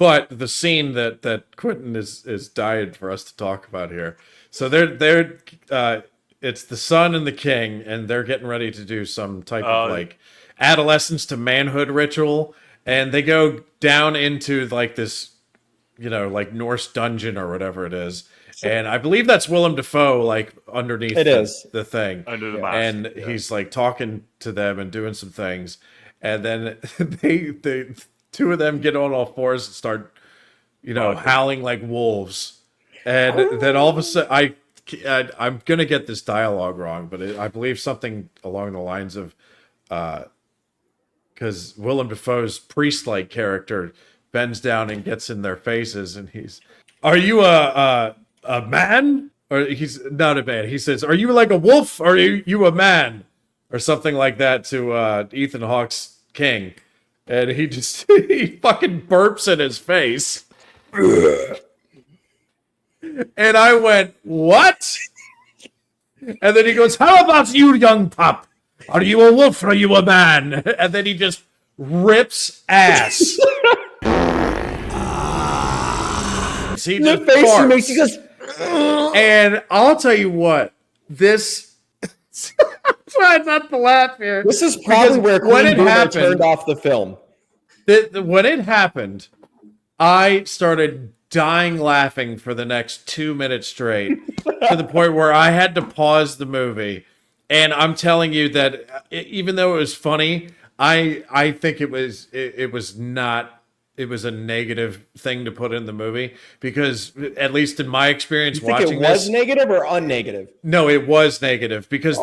But the scene that Quentin is dying for us to talk about here. So they're it's the son and the king, and they're getting ready to do some type of like adolescence to manhood ritual, and they go down into like this, like Norse dungeon or whatever it is. And I believe that's Willem Dafoe, like underneath the thing, under the mask, and he's like talking to them and doing some things, and then they two of them get on all fours and start, howling like wolves, and then all of a sudden I'm gonna get this dialogue wrong, but I believe something along the lines of, because Willem Dafoe's priest-like character bends down and gets in their faces, and "Are you a man?" Or he's not a man. He says, "Are you like a wolf, or are you a man?" Or something like that to Ethan Hawke's king, and he just he fucking burps in his face, and I went, "What?" And then he goes, "How about you, young pup? Are you a wolf or are you a man?" And then he just rips ass. He just the face he makes, he goes, and I'll tell you what, this. Try not to laugh here. This is probably where Queen Boomer turned off the film. When it happened, I started dying laughing for the next 2 minutes straight, to the point where I had to pause the movie. And I'm telling you that even though it was funny, I think it was not. It was a negative thing to put in the movie, because at least in my experience watching this, it was negative or unnegative? No, it was negative, because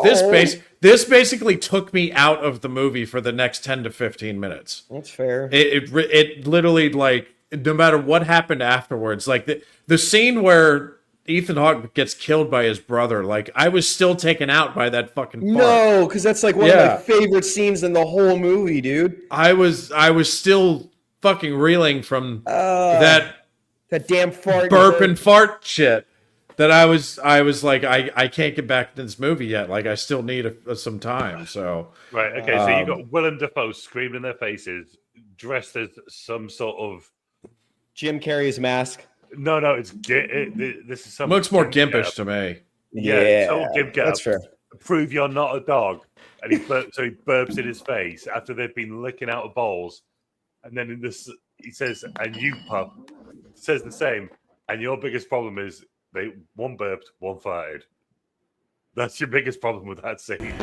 this basically took me out of the movie for the next 10 to 15 minutes. That's fair. It literally, like, no matter what happened afterwards, like the scene where Ethan Hawke gets killed by his brother, like, I was still taken out by that fucking part. No, because that's like one of my favorite scenes in the whole movie, dude. I was still fucking reeling from that damn fart, burp and fart shit, that I was like, I can't get back to this movie yet. Like, I still need some time. So right, okay. So you got Willem Dafoe screaming in their faces, dressed as some sort of Jim Carrey's mask. No, this is some. Looks more gimpish to me. Yeah, Gimp that's fair. Prove you're not a dog, and he burps in his face after they've been licking out of bowls. And then in this, he says, "And you, pup," says the same. And your biggest problem is one burped, one farted. That's your biggest problem with that scene.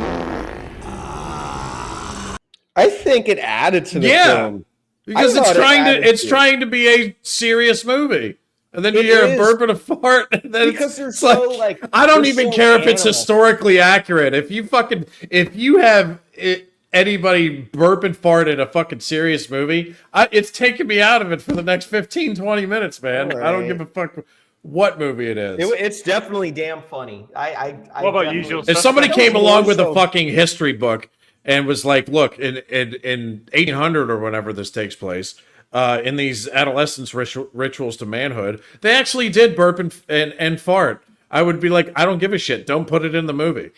I think it added to the film. Because it's trying to be a serious movie. And then you hear a burp and a fart, and then because they're so like I don't even care if it's historically accurate. If you have anybody burp and fart in a fucking serious movie, it's taking me out of it for the next 15, 20 minutes, man. Right. I don't give a fuck what movie it is. It's definitely damn funny. What about usual? If somebody came along with a fucking history book and was like, look, in 1800 or whenever this takes place, in these adolescence rituals to manhood, they actually did burp and fart, I would be like, I don't give a shit. Don't put it in the movie.